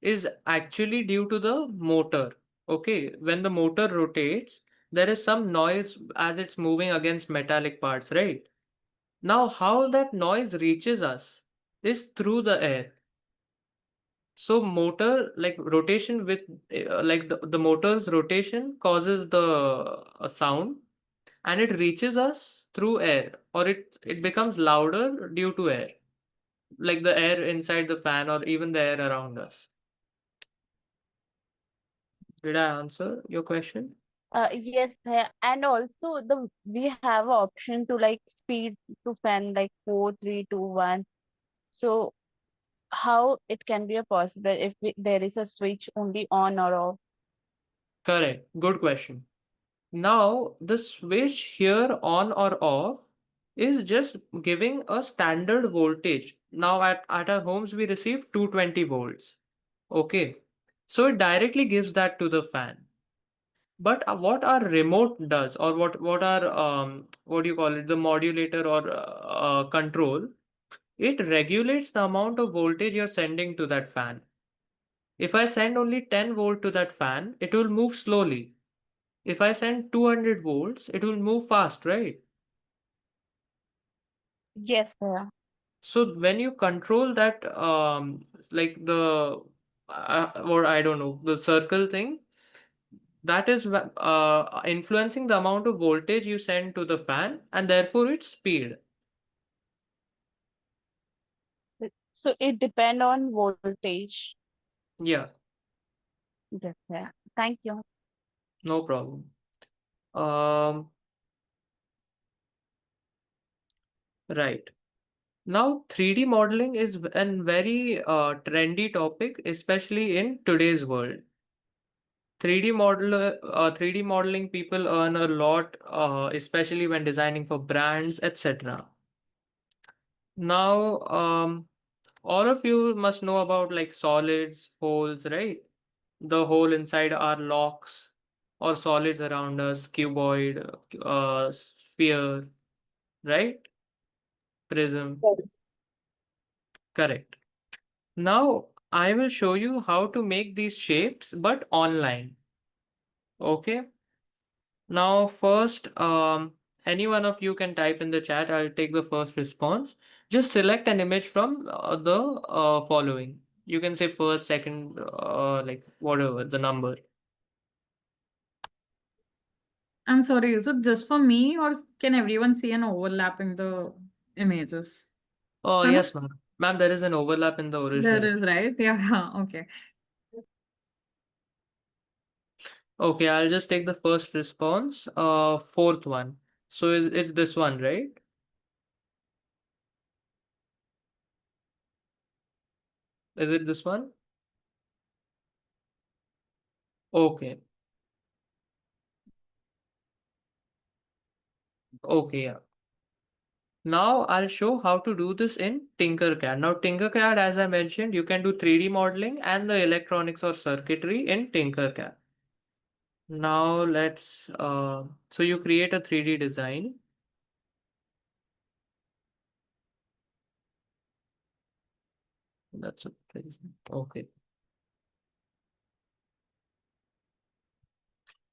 is actually due to the motor. Okay, when the motor rotates, there is some noise as it's moving against metallic parts, right? Now, how that noise reaches us is through the air. So motor, like rotation with like the motor's rotation causes the sound, and it reaches us through air, or it becomes louder due to air, like the air inside the fan or even the air around us. Did I answer your question? Yes, and also we have a option to like speed to fan like 4, 3, 2, 1. So how it can be a possible if there is a switch only on or off? Correct. Good question. Now, the switch here on or off is just giving a standard voltage. Now, at our homes, we receive 220 volts. Okay. So it directly gives that to the fan. But what our remote does, or what our what do you call it, the modulator or control, it regulates the amount of voltage you're sending to that fan. If I send only 10 volt to that fan, it will move slowly. If I send 200 volts, it will move fast, right? Yes, So when you control that, like the, or I don't know, the circle thing, that is influencing the amount of voltage you send to the fan and therefore its speed. so it depend on voltage. Yeah, Yes, thank you. no problem. Um, right. Now, 3D modeling is a very trendy topic, especially in today's world. 3D modeling people earn a lot, especially when designing for brands, etc. Now, all of you must know about like solids, holes, right? The hole inside our locks or solids around us, cuboid, sphere, right? Prism. Correct. Now, I will show you how to make these shapes, but online. Okay. Now, first, any one of you can type in the chat. I'll take the first response. Just select an image from the following. You can say first, second, like whatever the number. I'm sorry, is it just for me or can everyone see an overlap in the images? Oh, Huh? yes, ma'am. Ma'am, there is an overlap in the There original. is, right? Yeah, yeah, okay. Okay, I'll just take the first response. Fourth one. So is this one, right? Is it this one? Okay. Okay, yeah. Now I'll show how to do this in Tinkercad. Now Tinkercad, as I mentioned, you can do 3D modeling and the electronics or circuitry in Tinkercad. Now so you create a 3D design. That's a okay.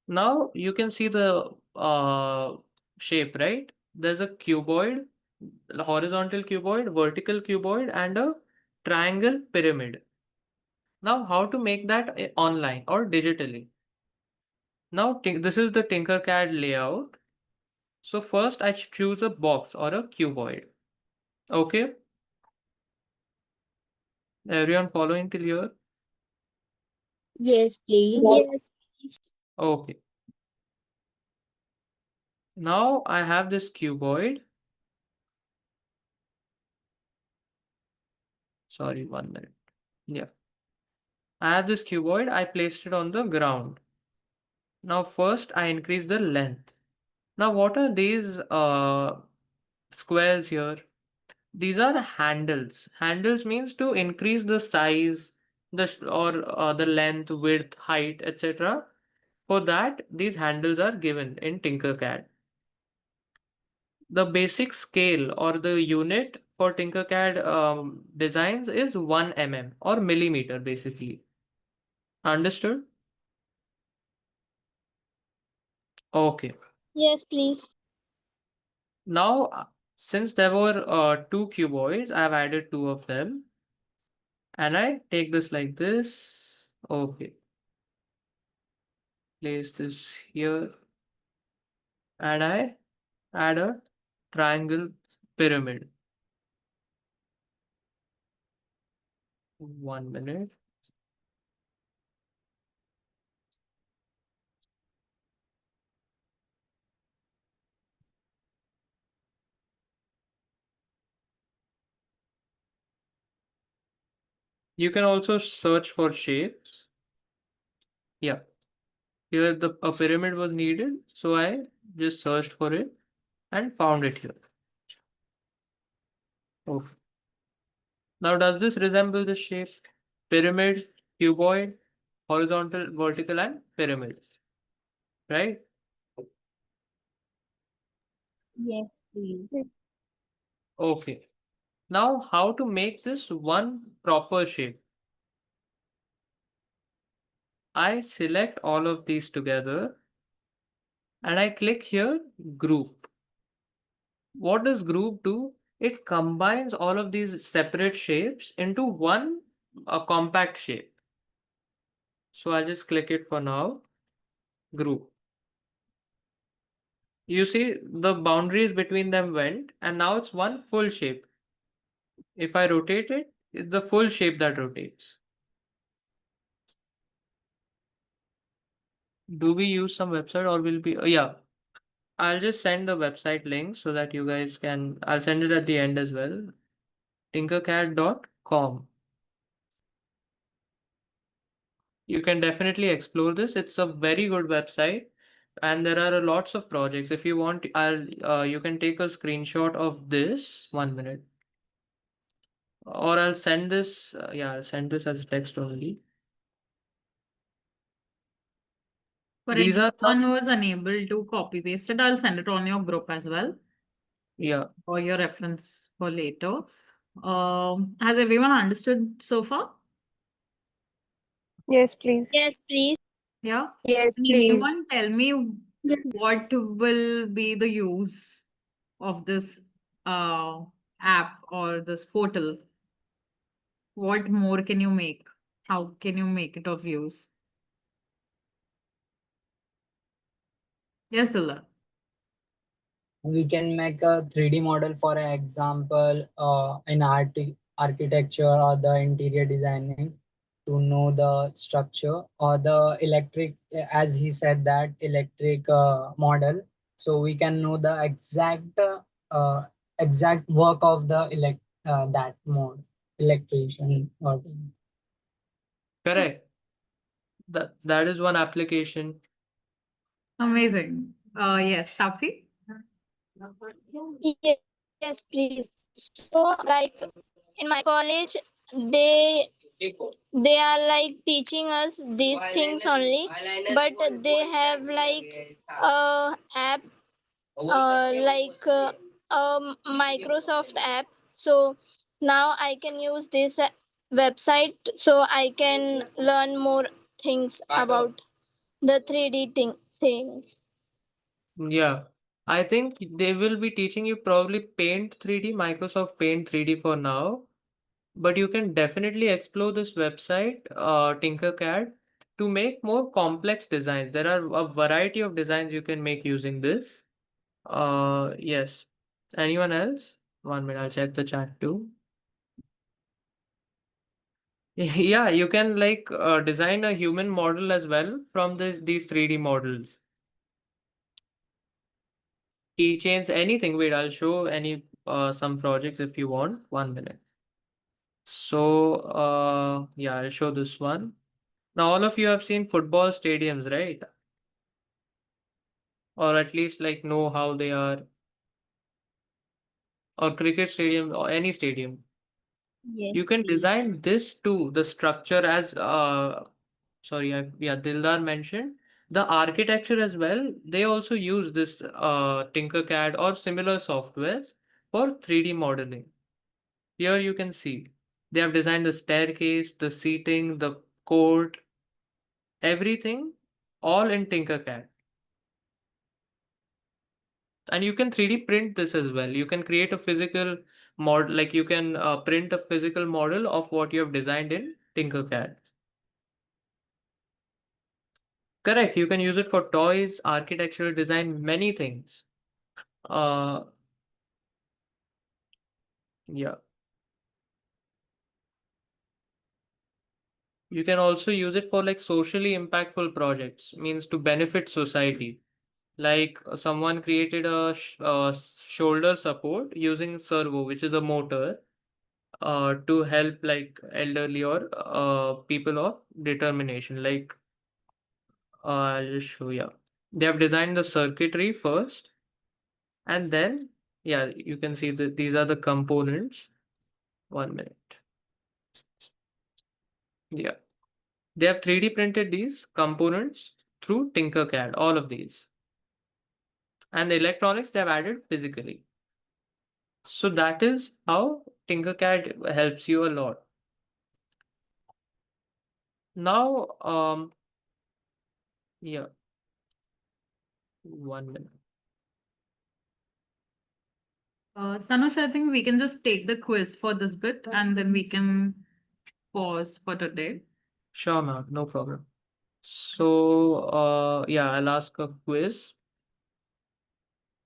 Now you can see the shape, right? There's a cuboid, a horizontal cuboid, vertical cuboid, and a triangle pyramid. Now, how to make that online or digitally? Now, this is the Tinkercad layout. So first I choose a box or a cuboid. Okay, everyone following till here? Yes, please. Yes. Okay. Now I have this cuboid. Sorry, 1 minute. Yeah. I have this cuboid. I placed it on the ground. Now first I increase the length. Now what are these squares here? These are handles. Handles means to increase the size, the length, width, height, etc. For that, these handles are given in Tinkercad. The basic scale or the unit for Tinkercad designs is 1 mm or millimeter basically. Understood? Okay. Yes, please. Now, since there were two cuboids, I've added two of them. And I take this like this. Okay. Place this here. And I add a triangle pyramid. 1 minute. You can also search for shapes. Yeah. Here a pyramid was needed, so I just searched for it and found it here. Okay. Now does this resemble the shape? Pyramid, cuboid, horizontal, vertical, and pyramids. Right? Yes, please. Okay. Now how to make this one proper shape? I select all of these together and I click here group. What does group do? It combines all of these separate shapes into one compact shape. So I'll just click it for now. Group. You see the boundaries between them went and now it's one full shape. If I rotate it, it's the full shape that rotates. Do we use some website or will be? Yeah, I'll just send the website link so that you guys can. I'll send it at the end as well. Tinkercad.com. You can definitely explore this. It's a very good website, and there are lots of projects. If you want, you can take a screenshot of this. 1 minute, or I'll send this. Yeah, I'll send this as text only. For These are anyone some. who is unable to copy paste it, I'll send it on your group as well Yeah. for your reference for later. Has everyone understood so far? Yes, please. Yes, please. Yeah. Yes, Can please. anyone tell me what will be the use of this app or this portal? What more can you make? How can you make it of use? Yes, Dilla. We can make a 3D model, for example, in architecture or the interior designing, to know the structure, or the electric, as he said, that electric model. So we can know the uh, exact work of the that mode, electrician. Or Correct. That is one application. Amazing. Yes, Tapsi. Yes, please. So, like in my college, they they are like teaching us these things only, but they have like a app, a Microsoft app. So now I can use this website, so I can learn more things about the 3D things. Yeah. I think they will be teaching you probably Paint 3D, Microsoft Paint 3D for now. But you can definitely explore this website, Tinkercad, to make more complex designs. There are a variety of designs you can make using this. Yes. Anyone else? 1 minute, I'll check the chat too. Yeah, you can like design a human model as well from these 3D models. Keychains, anything. Wait, I'll show some projects if you want. 1 minute. So yeah, I'll show this one. Now all of you have seen football stadiums, right? Or at least like know how they are, or cricket stadium or any stadium. Yes, You can please. design this too, the structure as sorry, yeah, Dildar mentioned the architecture as well. They also use this Tinkercad or similar softwares for 3D modeling. Here you can see they have designed the staircase, the seating, the court, everything all in Tinkercad. And you can 3D print this as well. You can create a physical model, like you can print a physical model of what you have designed in Tinkercad. Correct. You can use it for toys, architectural design, many things. Uh, yeah. You can also use it for like socially impactful projects, means to benefit society. Like someone created a shoulder support using servo, which is a motor, to help like elderly or people of determination. Like I'll just show you. They have designed the circuitry first, and then yeah, you can see that these are the components. 1 minute. Yeah, they have 3D printed these components through Tinkercad, all of these, and the electronics they have added physically. So that is how Tinkercad helps you a lot. Now, yeah, 1 minute. Tanush, I think we can just take the quiz for this bit and then we can pause for today. Sure, ma'am, no problem. So, yeah, I'll ask a quiz.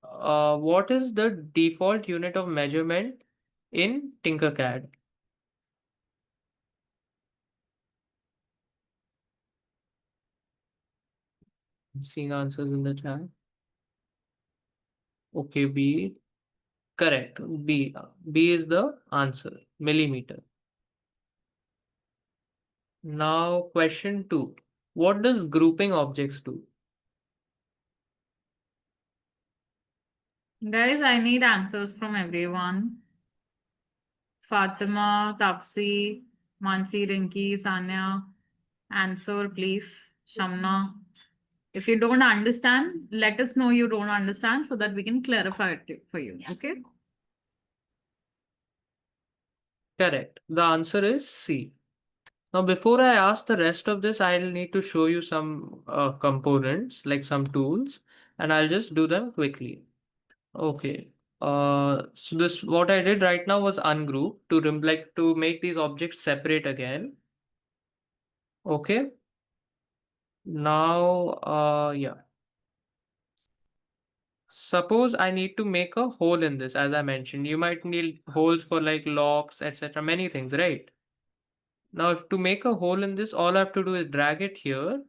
What is the default unit of measurement in Tinkercad? Seeing answers in the chat. Okay, B. Correct. B. B is the answer. Millimeter. Now, question 2. What does grouping objects do? Guys, I need answers from everyone. Fatima, Tapsi, Mansi, Rinki, Sanya. Answer, please. Shamna. If you don't understand, let us know you don't understand so that we can clarify it for you. Okay? Correct. The answer is C. Now, before I ask the rest of this, I'll need to show you some components, like some tools, and I'll just do them quickly. Okay. So this what I did right now was ungroup to like to make these objects separate again. Okay. Now, yeah. Suppose I need to make a hole in this, as I mentioned. You might need holes for like locks, etc. Many things, right? Now, if to make a hole in this, all I have to do is drag it here,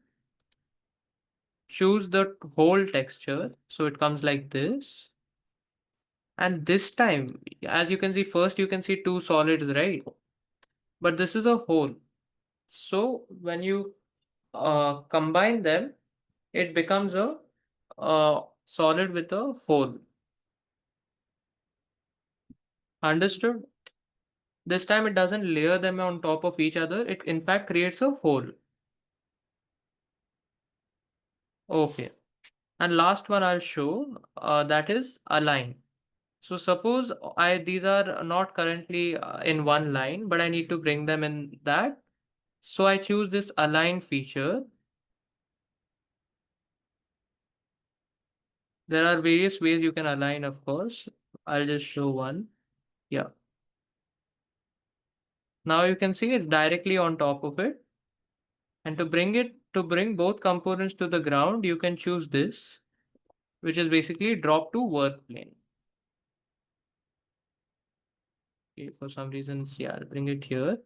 choose the hole texture, so it comes like this. And this time, as you can see, first you can see two solids, right? But this is a hole. So when you combine them, it becomes a solid with a hole. Understood? This time it doesn't layer them on top of each other. It in fact creates a hole. Okay. And last one I'll show, that is align. So suppose these are not currently in one line, but I need to bring them in that. So I choose this align feature. There are various ways you can align, of course. I'll just show one. Yeah. Now you can see it's directly on top of it. And to bring both components to the ground, you can choose this, which is basically drop to work plane. Okay, for some reasons, yeah, I'll bring it here.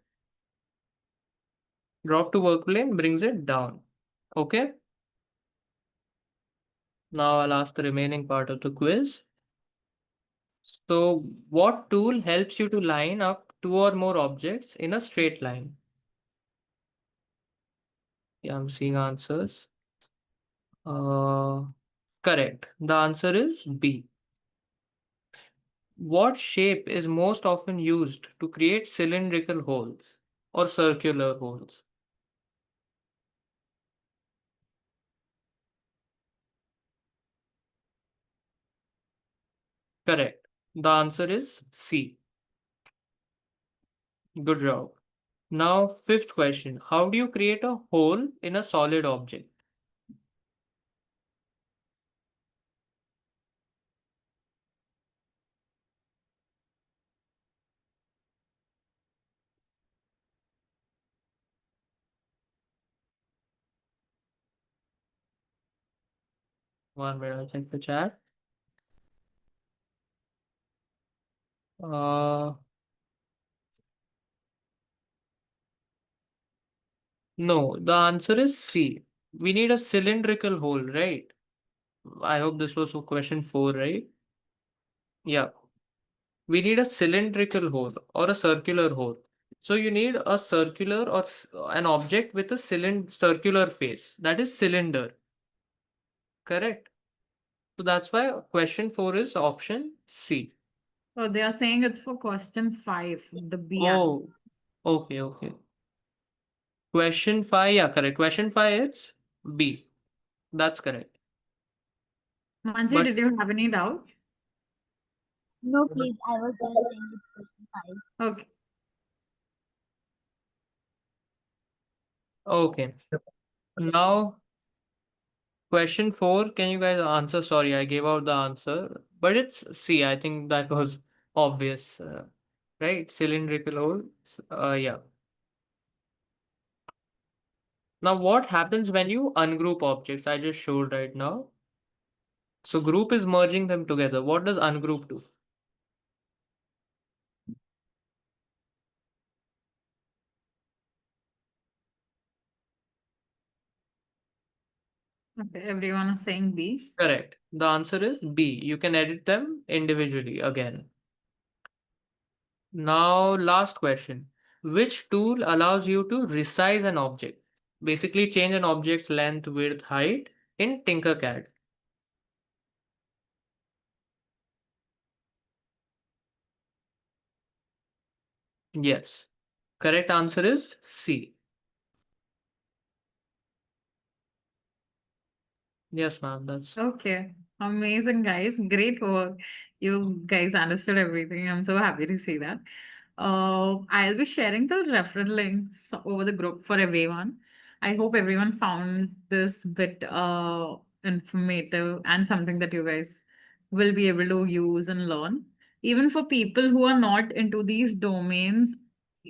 Drop to work plane brings it down. Okay. Now I'll ask the remaining part of the quiz. So what tool helps you to line up two or more objects in a straight line? Yeah, I'm seeing answers. Correct. The answer is B. What shape is most often used to create cylindrical holes or circular holes? Correct. The answer is C. Good job. Now, fifth question. How do you create a hole in a solid object? 1 minute, I'll check the chat. Uh, no, the answer is C. We need a cylindrical hole, right? I hope this was for question 4, right? Yeah. We need a cylindrical hole or a circular hole. So you need a circular or an object with a circular face. That is cylinder. Correct. So that's why question 4 is option C. Oh, they are saying it's for question 5, the B answer. Oh, okay, okay. Question 5, yeah, correct. Question 5 is B. That's correct. Mansi, But did you have any doubt? No, please. I was just saying it's question 5. Okay. okay. Now question 4, can you guys answer? Sorry, I gave out the answer, but it's C. I think that was obvious, right? Cylindrical hole. Yeah. Now, what happens when you ungroup objects? I just showed right now. So, group is merging them together. What does ungroup do? Okay, everyone is saying B. Correct. The answer is B. You can edit them individually again. Now, last question. Which tool allows you to resize an object? Basically, change an object's length, width, height in Tinkercad. Yes. Correct answer is C. Yes, ma'am. That's Okay. Amazing, guys. Great work. You guys understood everything. I'm so happy to see that. I'll be sharing the referral links over the group for everyone. I hope everyone found this bit informative and something that you guys will be able to use and learn. Even for people who are not into these domains,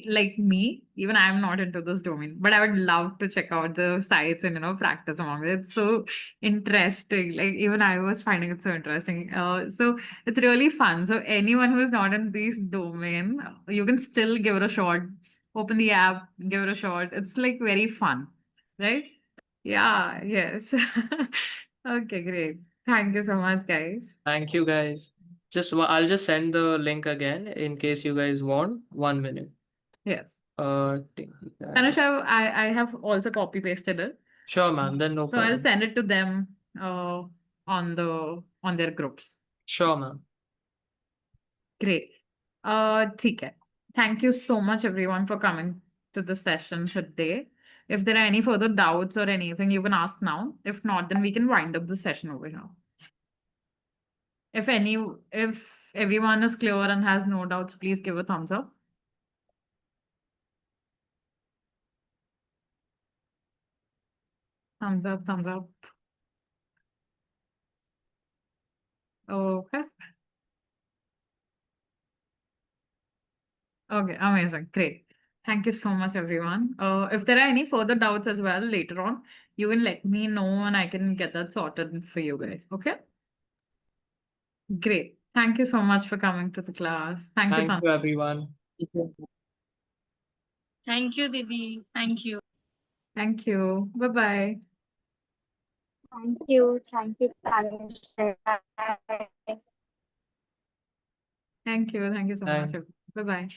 like me, even I'm not into this domain, but I would love to check out the sites and practice among it. It's so interesting. Like even I was finding it so interesting. So it's really fun. So anyone who is not in this domain, you can still give it a shot. Open the app, give it a shot. It's like very fun, right? Yeah, yes. Okay, great. Thank you so much, guys. Thank you, guys. I'll just send the link again in case you guys want. 1 minute. Yes. Tinkercad. Tanusha, I have also copy pasted it. Sure, ma'am. Then no So I'll problem. send it to them on their groups. Sure, ma'am. Great. ठीक है. Thank you so much, everyone, for coming to the session today. If there are any further doubts or anything, you can ask now. If not, then we can wind up the session over here. If everyone is clear and has no doubts, please give a thumbs up. Thumbs up, thumbs up. Okay. Okay, amazing. Great. Thank you so much, everyone. If there are any further doubts as well later on, you can let me know and I can get that sorted for you guys. Okay? Great. Thank you so much for coming to the class. Thank you, Thank you, everyone. Thank you, Didi. Thank you. Thank you. Bye-bye. Thank you. Thank you, Tanish. Thank you. Thank you so much. Thank Bye-bye.